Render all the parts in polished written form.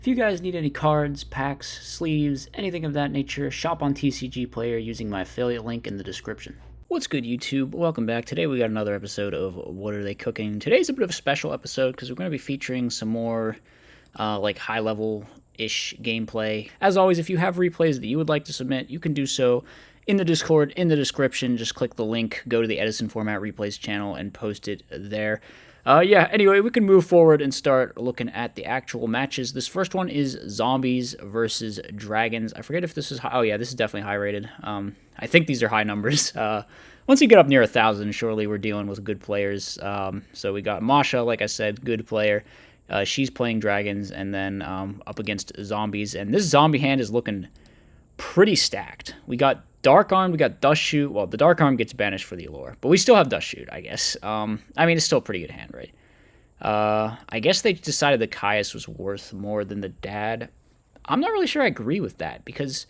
If you guys need any cards, packs, sleeves, anything of that nature, shop on TCG Player using my affiliate link in the description. What's good, YouTube? Welcome back. Today we got another episode of What Are They Cooking? Today's a bit of a special episode because we're going to be featuring some more like high-level-ish gameplay. As always, if you have replays that you would like to submit, you can do so in the Discord, in the description. Just click the link, go to the Edison Format replays channel, and post it there. Anyway, we can move forward and start looking at the actual matches. This first one is Zombies versus Dragons. I forget if this is high. Oh, yeah, this is definitely high rated. I think these are high numbers. Once you get up near 1,000, surely we're dealing with good players. So we got Masha, like I said, good player. She's playing Dragons, and then up against Zombies. And this zombie hand is looking pretty stacked. We got Dark Arm, we got Dust Shoot. Well, the Dark Arm gets banished for the Allure, but we still have Dust Shoot, I guess. I mean, it's still a pretty good hand, right? I guess they decided the Caius was worth more than the Dad. I'm not really sure I agree with that, because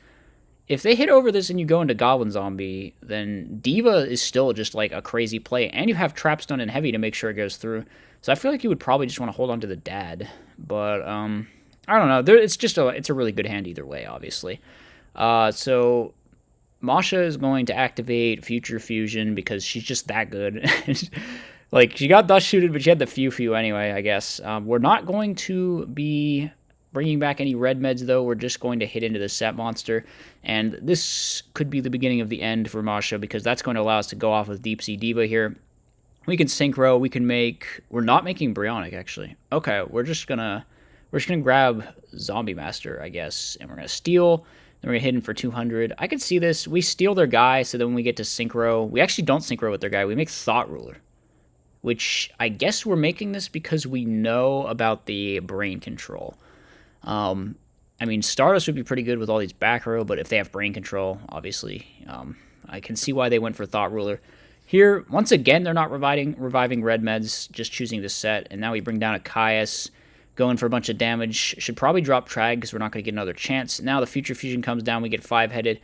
if they hit over this and you go into Goblin Zombie, then Diva is still just like a crazy play, and you have Trapstone and Heavy to make sure it goes through. So I feel like you would probably just want to hold on to the Dad, but I don't know. It's a really good hand either way, obviously. So Masha is going to activate Future Fusion because she's just that good. Like, she got Dust Shooted, but she had the Few anyway, I guess. We're not going to be bringing back any red meds, though. We're just going to hit into the set monster. And this could be the beginning of the end for Masha, because that's going to allow us to go off with Deep Sea Diva here. We can Synchro. We can make... We're not making Bryonic, actually. Okay, we're just gonna grab Zombie Master, I guess. And we're going to steal... Then we're going to hit him for 200. I could see this. We steal their guy, so then when we get to Synchro... We actually don't Synchro with their guy. We make Thought Ruler. Which, I guess we're making this because we know about the Brain Control. I mean, Stardust would be pretty good with all these back row, but if they have Brain Control, obviously, I can see why they went for Thought Ruler. Here, once again, they're not reviving red meds, just choosing to set. And now we bring down a Caius, going for a bunch of damage. Should probably drop Trag because we're not going to get another chance. Now the Future Fusion comes down. We get 5-headed.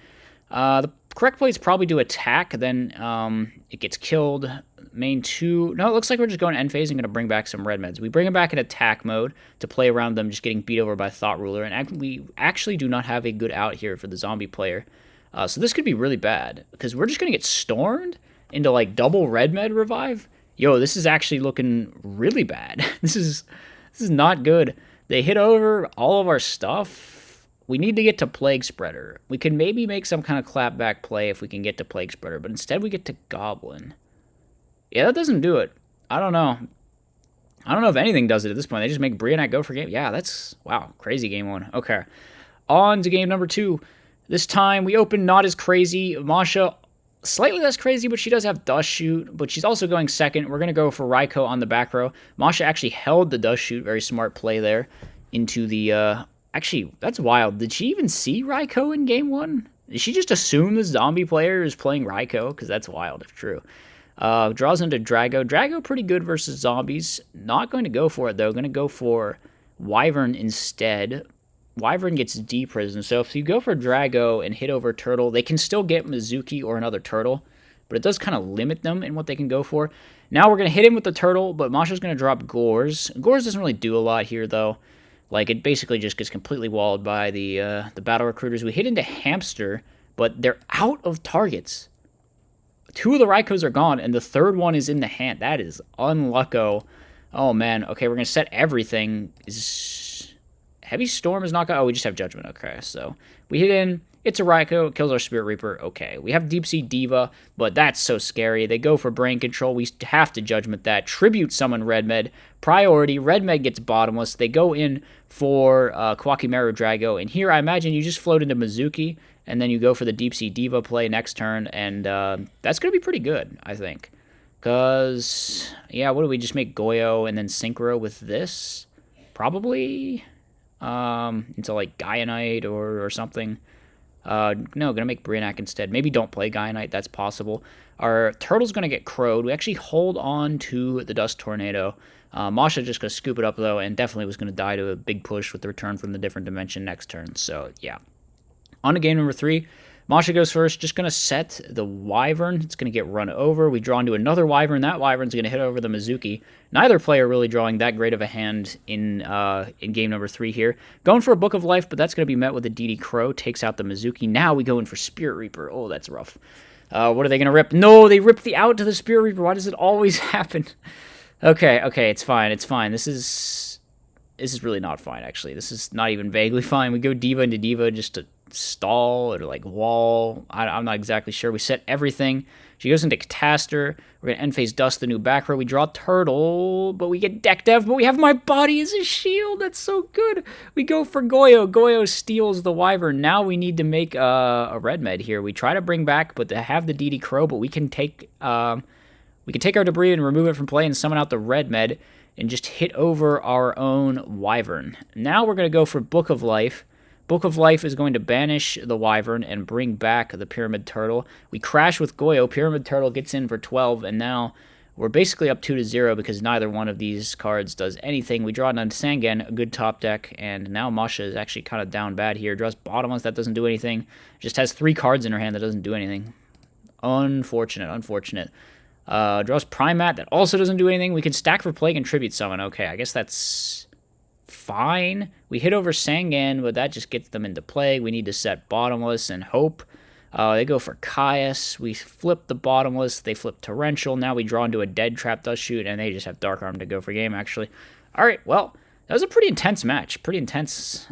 The correct play is probably to attack. Then it gets killed. Main 2. No, it looks like we're just going to end phase and going to bring back some red meds. We bring them back in attack mode to play around them just getting beat over by Thought Ruler. And we actually do not have a good out here for the zombie player. So this could be really bad because we're just going to get stormed into like double red med revive. Yo, this is actually looking really bad. This is not good. They hit over all of our stuff. We need to get to Plague Spreader. We can maybe make some kind of clapback play if we can get to Plague Spreader, but instead we get to Goblin. Yeah, that doesn't do it. I don't know. I don't know if anything does it at this point. They just make Brionac go for game. Yeah, that's... Wow, crazy game 1. Okay. On to game number 2. This time we open not as crazy. Masha... Slightly less crazy, but she does have Dust Shoot, but she's also going second. We're going to go for Raikou on the back row. Masha actually held the Dust Shoot. Very smart play there into the... Actually, that's wild. Did she even see Raikou in game 1? Did she just assume the zombie player is playing Raikou? Because that's wild, if true. Draws into Drago. Drago pretty good versus zombies. Not going to go for it, though. Going to go for Wyvern instead. Wyvern gets D-Prison, so if you go for Drago and hit over Turtle, they can still get Mizuki or another Turtle, but it does kind of limit them in what they can go for. Now we're going to hit him with the Turtle, but Masha's going to drop Gores. Gores doesn't really do a lot here, though. Like, it basically just gets completely walled by the Battle Recruiters. We hit into Hamster, but they're out of targets. 2 of the Raikous are gone, and the third one is in the hand. That is unlucko. Oh, man. Okay, we're going to set everything. Heavy Storm is not going to... Oh, we just have Judgment. Okay, so we hit in. It's a Raikou. It kills our Spirit Reaper. Okay, we have Deep Sea Diva, but that's so scary. They go for Brain Control. We have to Judgment that. Tribute Summon Red Med. Priority. Red Med gets Bottomless. They go in for Kwakimeru Drago, and here I imagine you just float into Mizuki, and then you go for the Deep Sea Diva play next turn, and that's going to be pretty good, I think. Because, yeah, what do we just make Goyo and then Synchro with this? Probably... into like Gaianite or something. No, gonna make Brionac instead. Maybe don't play Gaianite, that's possible. Our Turtle's gonna get crowed. We actually hold on to the Dust Tornado. Masha just gonna scoop it up though, and definitely was gonna die to a big push with the return from the different dimension next turn. So yeah. On to game number 3. Masha goes first, just going to set the Wyvern. It's going to get run over. We draw into another Wyvern. That Wyvern's going to hit over the Mizuki. Neither player really drawing that great of a hand in game number 3 here. Going for a Book of Life, but that's going to be met with a DD Crow. Takes out the Mizuki. Now we go in for Spirit Reaper. Oh, that's rough. What are they going to rip? No, they ripped the out to the Spirit Reaper. Why does it always happen? Okay, it's fine. It's fine. This is really not fine, actually. This is not even vaguely fine. We go Diva into Diva just to stall or like wall. I'm not exactly sure. We set everything. She goes into Catastor. We're going to end phase Dust the new back row. We draw Turtle, but we get Deck Dev, but we have My Body as a shield. That's so good. We go for Goyo. Goyo steals the Wyvern. Now we need to make a Red Med here. We try to bring back, but to have the DD Crow, but we can take our debris and remove it from play and summon out the Red Med and just hit over our own Wyvern. Now we're going to go for Book of Life. Book of Life is going to banish the Wyvern and bring back the Pyramid Turtle. We crash with Goyo. Pyramid Turtle gets in for 12, and now we're basically up 2-0 because neither one of these cards does anything. We draw down Sangen, a good top deck, and now Masha is actually kind of down bad here. Draws Bottomless, that doesn't do anything. Just has 3 cards in her hand that doesn't do anything. Unfortunate. Draws Primat, that also doesn't do anything. We can stack for Plague and Tribute Summon. Okay, I guess that's fine. We hit over Sangan, but that just gets them into Plague. We need to set Bottomless and Hope. They go for Caius. We flip the Bottomless. They flip Torrential. Now we draw into a Dead Trap Dust Shoot, and they just have Dark Arm to go for game, actually. All right, well, that was a pretty intense match. Pretty intense.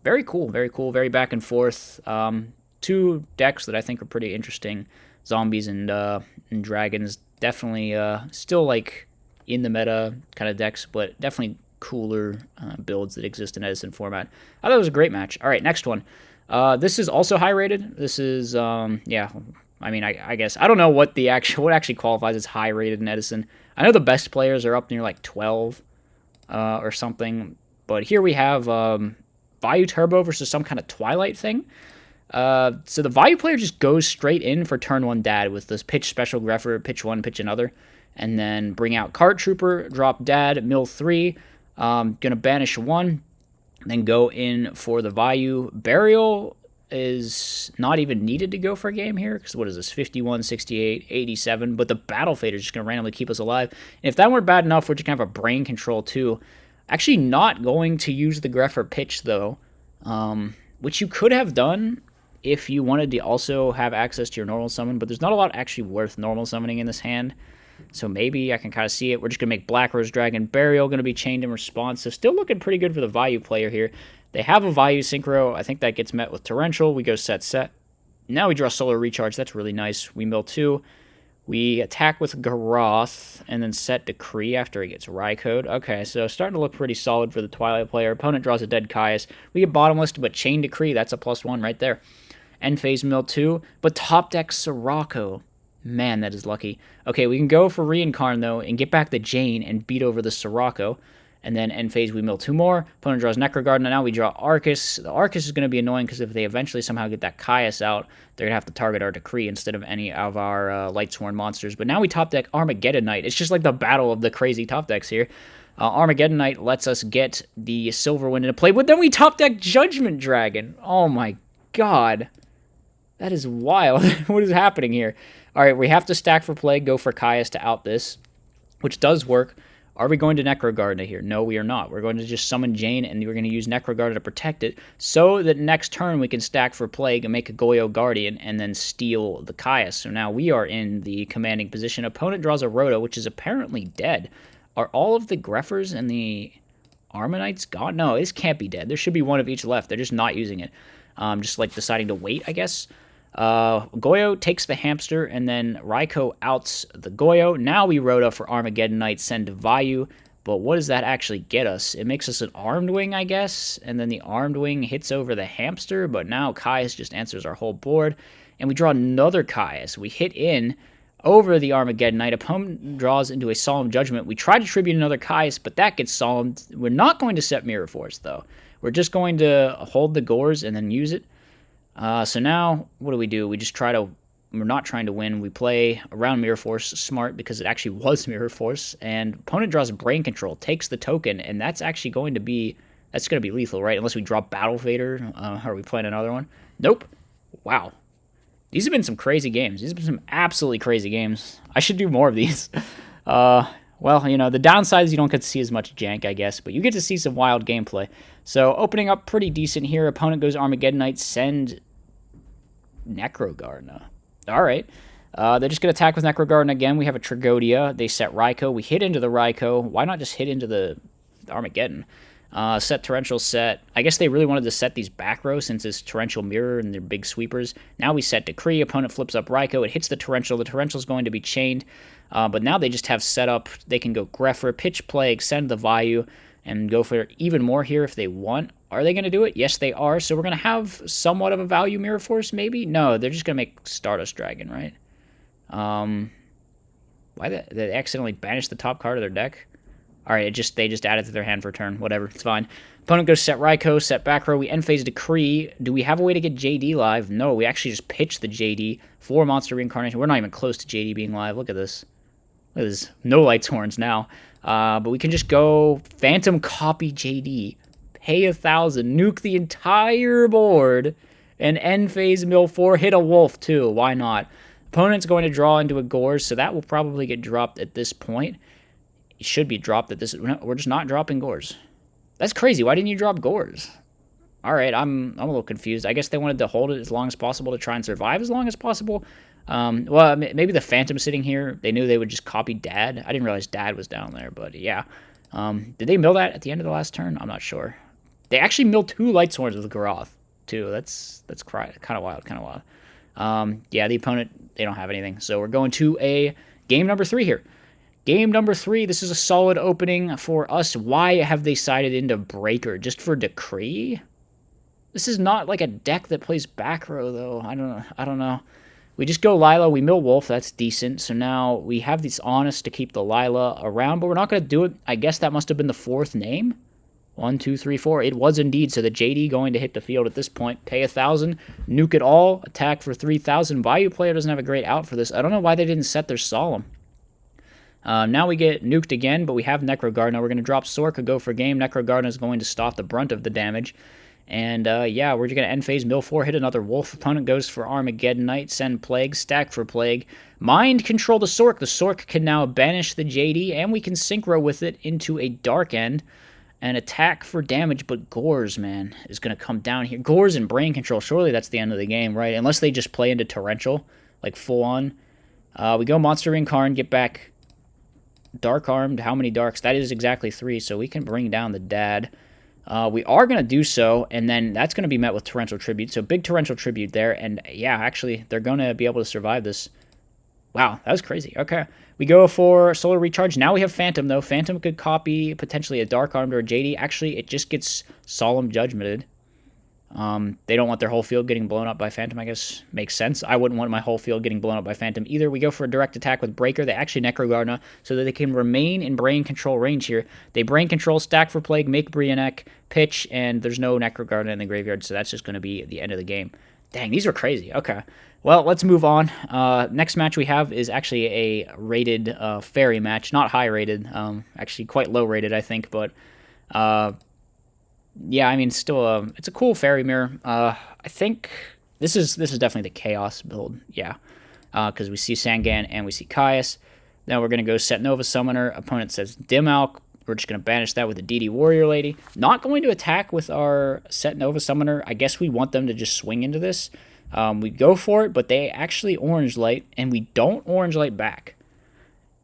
Very cool, very back and forth. 2 decks that I think are pretty interesting. Zombies and Dragons. Definitely still like in the meta kind of decks, but definitely cooler builds that exist in Edison format. I thought it was a great match. All right, next one. This is also high rated. This is yeah. I mean, I guess I don't know what actually qualifies as high rated in Edison. I know the best players are up near like 12 or something, but here we have Vayu Turbo versus some kind of Twilight thing. So the Vayu player just goes straight in for turn 1 Dad with this pitch special Greffer, pitch 1, pitch another, and then bring out Cart Trooper, drop Dad, mill 3. Gonna banish 1, then go in for the Vayu. Burial is not even needed to go for a game here, because what is this, 51, 68, 87, but the Battle Fader is just going to randomly keep us alive. And if that weren't bad enough, we're just going to have a Brain Control too. Actually not going to use the Greffer pitch though, which you could have done if you wanted to also have access to your normal summon, but there's not a lot actually worth normal summoning in this hand. So maybe I can kind of see it. We're just going to make Black Rose Dragon. Burial going to be chained in response. So still looking pretty good for the Vayu player here. They have a Vayu Synchro. I think that gets met with Torrential. We go set. Now we draw Solar Recharge. That's really nice. We mill 2. We attack with Garoth and then set Decree after he gets Raikou. Okay, so starting to look pretty solid for the Twilight player. Opponent draws a dead Caius. We get Bottomless, but Chain Decree. That's a +1 right there. End phase mill 2. But top deck Sirocco. Man, that is lucky. Okay, we can go for Reincarn, though, and get back the Jane and beat over the Sirocco. And then end phase, we mill 2 more. Opponent draws Necroguard, and now we draw Arcus. The Arcus is going to be annoying, because if they eventually somehow get that Caius out, they're going to have to target our Decree instead of any of our Lightsworn monsters. But now we top deck Armageddon Knight. It's just like the battle of the crazy top decks here. Armageddon Knight lets us get the Silverwind into play, but then we top deck Judgment Dragon. Oh my god. That is wild. What is happening here? Alright, we have to stack for play, go for Caius to out this, which does work. Are we going to Necrogarda here? No, we are not. We're going to just summon Jane, and we're going to use Necrogarda to protect it, so that next turn we can stack for Plague and make a Goyo Guardian, and then steal the Caius. So now we are in the commanding position. Opponent draws a Rhoda, which is apparently dead. Are all of the Greffers and the Armanites gone? No, this can't be dead. There should be one of each left. They're just not using it. Just like deciding to wait, I guess. Goyo takes the hamster, and then Raikou outs the Goyo. Now we Rhoda for Armageddon Knight, send to Vayu, but what does that actually get us? It makes us an Armed Wing, I guess, and then the Armed Wing hits over the hamster, but now Caius just answers our whole board, and we draw another Caius. We hit in over the Armageddon Knight. Opponent draws into a Solemn Judgment. We try to tribute another Caius, but that gets solemn. We're not going to set Mirror Force, though. We're just going to hold the Gores and then use it. So now, what do? We just we're not trying to win. We play around Mirror Force smart, because it actually was Mirror Force, and opponent draws Brain Control, takes the token, and that's actually going to be lethal, right? Unless we drop Battle Fader. Are we playing another one? Nope. Wow. These have been some crazy games. These have been some absolutely crazy games. I should do more of these. Well, you know, the downside is you don't get to see as much jank, I guess, but you get to see some wild gameplay. So opening up pretty decent here. Opponent goes Armageddonite, send Necrogardener. All right. They're just going to attack with Necrogardener again. We have a Tragodia. They set Raikou. We hit into the Raikou. Why not just hit into the Armageddon? Set Torrential set. I guess they really wanted to set these back row since it's Torrential Mirror and they're big sweepers. Now we set Decree. Opponent flips up Raikou. It hits the Torrential. The Torrential is going to be chained. But now they just have set up. They can go Grepher, Pitch Plague, send the Vayu, and go for even more here if they want. Are they going to do it? Yes, they are. So we're going to have somewhat of a value Mirror Force, maybe? No, they're just going to make Stardust Dragon, right? Why they accidentally banished the top card of their deck? All right, they just added to their hand for a turn. Whatever, it's fine. Opponent goes set Raikou, set back row. We end phase Decree. Do we have a way to get JD live? No, we actually just pitched the JD for Monster Reincarnation. We're not even close to JD being live. Look at this. Look at this. No Lights Horns now. But we can just go Phantom Copy JD. Pay 1,000. Nuke the entire board. And end phase mill 4. Hit a wolf, too. Why not? Opponent's going to draw into a Gores, so that will probably get dropped at this point. It should be dropped at this. We're just not dropping Gores. That's crazy. Why didn't you drop Gores? All right, I'm a little confused. I guess they wanted to hold it as long as possible to try and survive as long as possible. Well, maybe the Phantom sitting here, they knew they would just copy Dad. I didn't realize Dad was down there, but yeah. Did they mill that at the end of the last turn? I'm not sure. They actually milled 2 Light Swords with Garoth, too. That's kind of wild, yeah, the opponent, they don't have anything. So we're going to a game number 3 here. Game number 3, this is a solid opening for us. Why have they sided into Breaker? Just for Decree? This is not like a deck that plays back row, though. I don't know. We just go Lila, we mill Wolf, that's decent. So now we have this Honest to keep the Lila around, but we're not going to do it. I guess that must have been the 4th name. 1, 2, 3, 4. It was indeed. So the JD going to hit the field at this point. Pay 1,000. Nuke it all. Attack for 3,000. Vayu player doesn't have a great out for this. I don't know why they didn't set their Solemn. Now we get nuked again, but we have Necrogardener. We're going to drop Sorka, go for game. Necrogardener is going to stop the brunt of the damage. And yeah, we're just going to end phase mill 4, hit another Wolf. Opponent goes for Armageddonite, send Plague, stack for Plague. Mind control the Sork. The Sork can now banish the JD, and we can synchro with it into a Dark End. And attack for damage, but Gores, man, is going to come down here. Gores and Brain Control, surely that's the end of the game, right? Unless they just play into Torrential, like full on. We go Monster Reincarn, get back Dark Armed. How many Darks? That is exactly 3, so we can bring down the Dad. We are going to do so, and then that's going to be met with Torrential Tribute. So big Torrential Tribute there, and yeah, actually, they're going to be able to survive this. Wow, that was crazy. Okay. We go for Solar Recharge. Now we have Phantom, though. Phantom could copy potentially a Dark Armed or a JD. Actually, it just gets Solemn Judgmented. They don't want their whole field getting blown up by Phantom, I guess. Makes sense. I wouldn't want my whole field getting blown up by Phantom either. We go for a direct attack with Breaker. They actually Necrogardener so that they can remain in Brain Control range here. They Brain Control, stack for Plague, make Brionek, pitch, and there's no Necrogardener in the graveyard, so that's just going to be the end of the game. Dang, these were crazy. Okay. Well, let's move on. Next match we have is actually a rated fairy match. Not high rated. Actually quite low rated, I think. But, yeah, I mean, still, it's a cool fairy mirror. I think this is definitely the Chaos build. Yeah. Because we see Sangan and we see Caius. Now we're going to go set Nova Summoner. Opponent says Dimalk. We're just going to banish that with the DD Warrior Lady. Not going to attack with our set Nova Summoner. I guess we want them to just swing into this. We go for it, but they actually Orange Light, and we don't Orange Light back.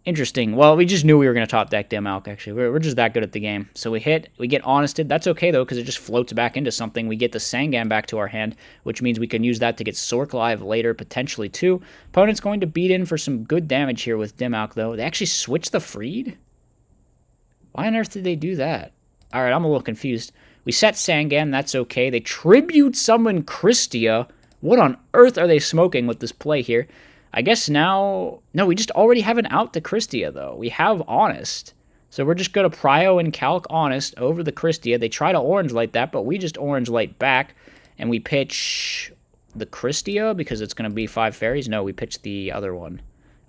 Interesting. Well, we just knew we were going to top deck Dimalk, actually. We're just that good at the game. So we get Honested. That's okay, though, because it just floats back into something. We get the Sangan back to our hand, which means we can use that to get Sork live later, potentially, too. Opponent's going to beat in for some good damage here with Dimalk, though. They actually switched the Freed? Why on earth did they do that? All right, I'm a little confused. We set Sangan. That's okay. They Tribute Summon Christia. What on earth are they smoking with this play here? I guess now... No, we just already have an out to Christia, though. We have Honest. So we're just going to Prio and Calc Honest over the Christia. They try to Orange Light that, but we just Orange Light back. And we pitch the Christia because it's going to be 5 fairies. No, we pitch the other one.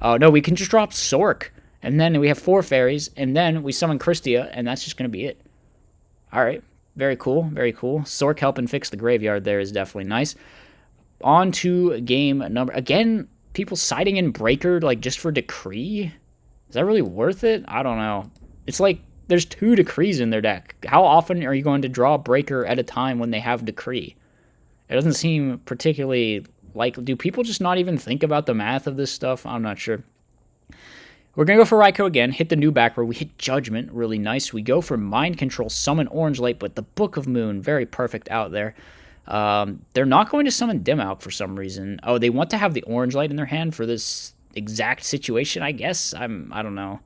Oh, no, we can just drop Sork. And then we have 4 fairies. And then we summon Christia, and that's just going to be it. All right. Very cool. Very cool. Sork helping fix the graveyard there is definitely nice. On to game number. Again, people siding in Breaker, like, just for Decree? Is that really worth it? I don't know. It's like, there's 2 Decrees in their deck. How often are you going to draw Breaker at a time when they have Decree? It doesn't seem particularly, like, do people just not even think about the math of this stuff? I'm not sure. We're going to go for Raikou again, hit the new back row. We hit Judgment, really nice. We go for Mind Control, summon Orange Light, but the Book of Moon, very perfect out there. They're not going to summon Dim-Out for some reason. Oh, they want to have the Orange Light in their hand for this exact situation, I guess? I don't know.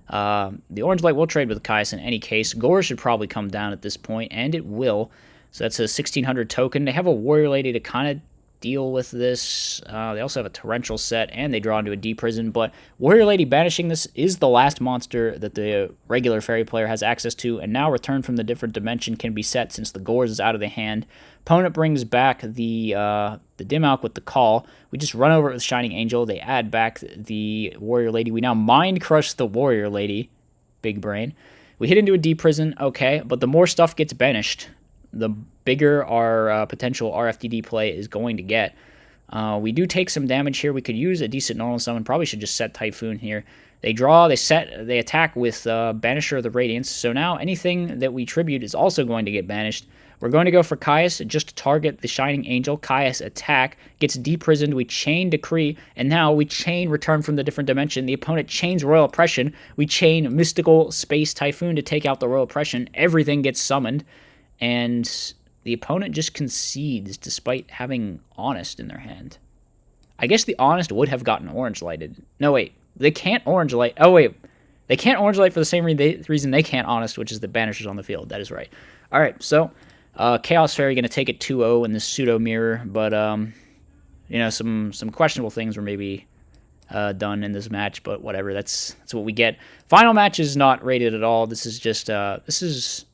The Orange Light will trade with Kaius in any case. Gore should probably come down at this point, and it will. So that's a 1600 token. They have a Warrior Lady to kind of deal with this. They also have a Torrential set, and they draw into a Deep Prison, but Warrior Lady banishing this is the last monster that the regular Fairy player has access to, and now Return from the Different Dimension can be set since the Gores is out of the hand. Opponent brings back the Dim-Alk with the Call. We just run over it with Shining Angel. They add back the Warrior Lady. We now Mind Crush the Warrior Lady. Big brain. We hit into a Deep Prison, okay, but the more stuff gets banished, the bigger our potential RFDD play is going to get. We do take some damage here. We could use a decent normal summon. Probably should just set Typhoon here. They draw, they attack with Banisher of the Radiance. So now anything that we tribute is also going to get banished. We're going to go for Kaius, just to target the Shining Angel. Kaius attack, gets deprisoned, we chain Decree, and now we chain Return from the Different Dimension. The opponent chains Royal Oppression. We chain Mystical Space Typhoon to take out the Royal Oppression. Everything gets summoned, and the opponent just concedes despite having Honest in their hand. I guess the Honest would have gotten Orange Lighted. No, wait. They can't Orange Light. Oh, wait. They can't Orange Light for the same reason they can't Honest, which is the Banishers on the field. That is right. All right, so Chaos Fairy going to take it 2-0 in this Pseudo Mirror, but, you know, some questionable things were maybe done in this match, but whatever. That's what we get. Final match is not rated at all. This is just, this is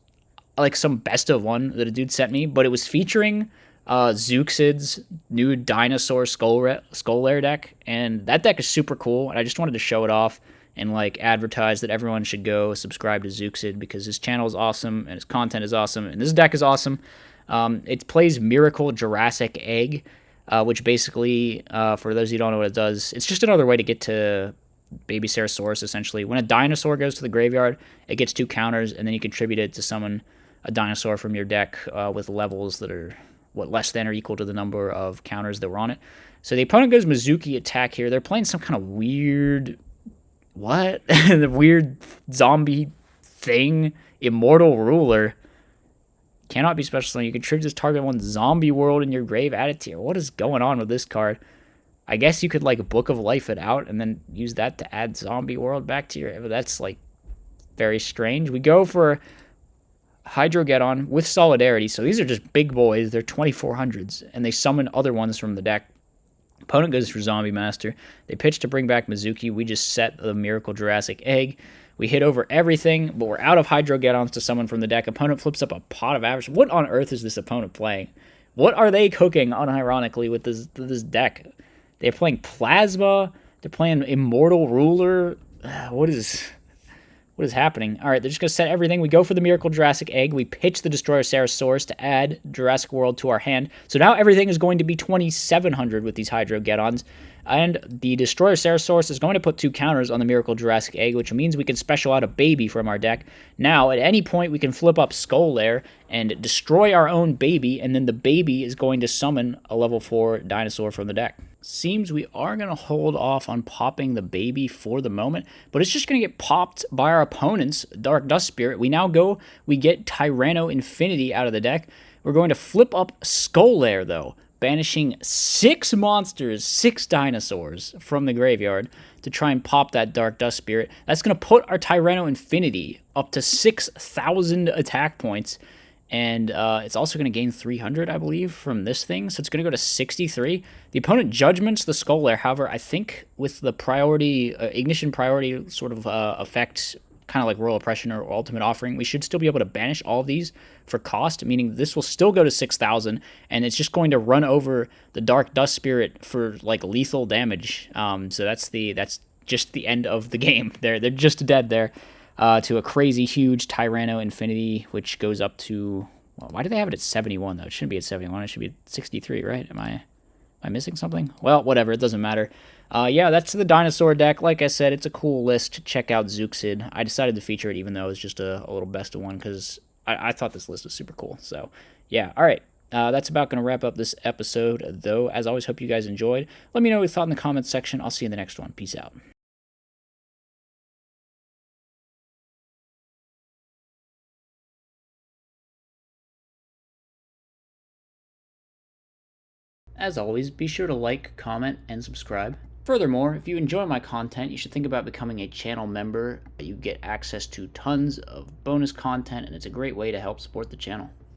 like some best of one that a dude sent me, but it was featuring Zeuxid's new Dinosaur Skull Lair deck, and that deck is super cool, and I just wanted to show it off and like advertise that everyone should go subscribe to Zeuxid because his channel is awesome and his content is awesome and this deck is awesome. It plays Miracle Jurassic Egg, which basically, for those of you who don't know what it does, it's just another way to get to Baby Ceratosaurus, essentially. When a dinosaur goes to the graveyard, it gets 2 counters, and then you contribute it to summon a dinosaur from your deck with levels that are less than or equal to the number of counters that were on it. So the opponent goes Mizuki attack here. They're playing some kind of weird, the weird zombie thing, Immortal Ruler. Cannot be special summon. You contribute this target one zombie world in your grave, add it to your... What is going on with this card? I guess you could like Book of Life it out and then use that to add zombie world back to your... That's like very strange. We go for Hydrogeddon with Solidarity. So these are just big boys. They're 2400s, and they summon other ones from the deck. Opponent goes for Zombie Master. They pitch to bring back Mizuki. We just set the Miracle Jurassic Egg. We hit over everything, but we're out of Hydrogeddons to summon from the deck. Opponent flips up a Pot of Avarice. What on earth is this opponent playing? What are they cooking, unironically, with this deck? They're playing Plasma. They're playing Immortal Ruler. What is happening? All right, they're just going to set everything. We go for the Miracle Jurassic Egg. We pitch the Destroyer Ceratosaurus to add Jurassic World to our hand. So now everything is going to be 2700 with these Hydrogeddons. And the Destroyer Ceratosaurus is going to put 2 counters on the Miracle Jurassic Egg, which means we can special out a baby from our deck. Now, at any point, we can flip up Skull Lair and destroy our own baby, and then the baby is going to summon a level 4 dinosaur from the deck. Seems we are going to hold off on popping the baby for the moment, but it's just going to get popped by our opponent's Dark Dust Spirit. We get Tyranno Infinity out of the deck. We're going to flip up Skull Lair, though, banishing 6 monsters, 6 dinosaurs from the graveyard to try and pop that Dark Dust Spirit. That's going to put our Tyranno Infinity up to 6,000 attack points, and it's also going to gain 300, I believe, from this thing, so it's going to go to 63. The opponent judgments the Skull Lair. However, I think with the priority, Ignition priority sort of effect, kind of like Royal Oppression or Ultimate Offering, we should still be able to banish all of these for cost, meaning this will still go to 6,000, and it's just going to run over the Dark Dust Spirit for like lethal damage. So that's just the end of the game. They're just dead there. To a crazy huge Tyranno Infinity, which goes up to... Well, why do they have it at 71, though? It shouldn't be at 71. It should be at 63, right? Am I Am I missing something? Well, whatever, it doesn't matter. Yeah, that's the Dinosaur deck. Like I said, it's a cool list. Check out Zeuxid. I decided to feature it even though it was just a little best of one because I thought this list was super cool. So, yeah, all right. That's about going to wrap up this episode, though. As always, hope you guys enjoyed. Let me know what you thought in the comments section. I'll see you in the next one. Peace out. As always, be sure to like, comment, and subscribe. Furthermore, if you enjoy my content, you should think about becoming a channel member. You get access to tons of bonus content, and it's a great way to help support the channel.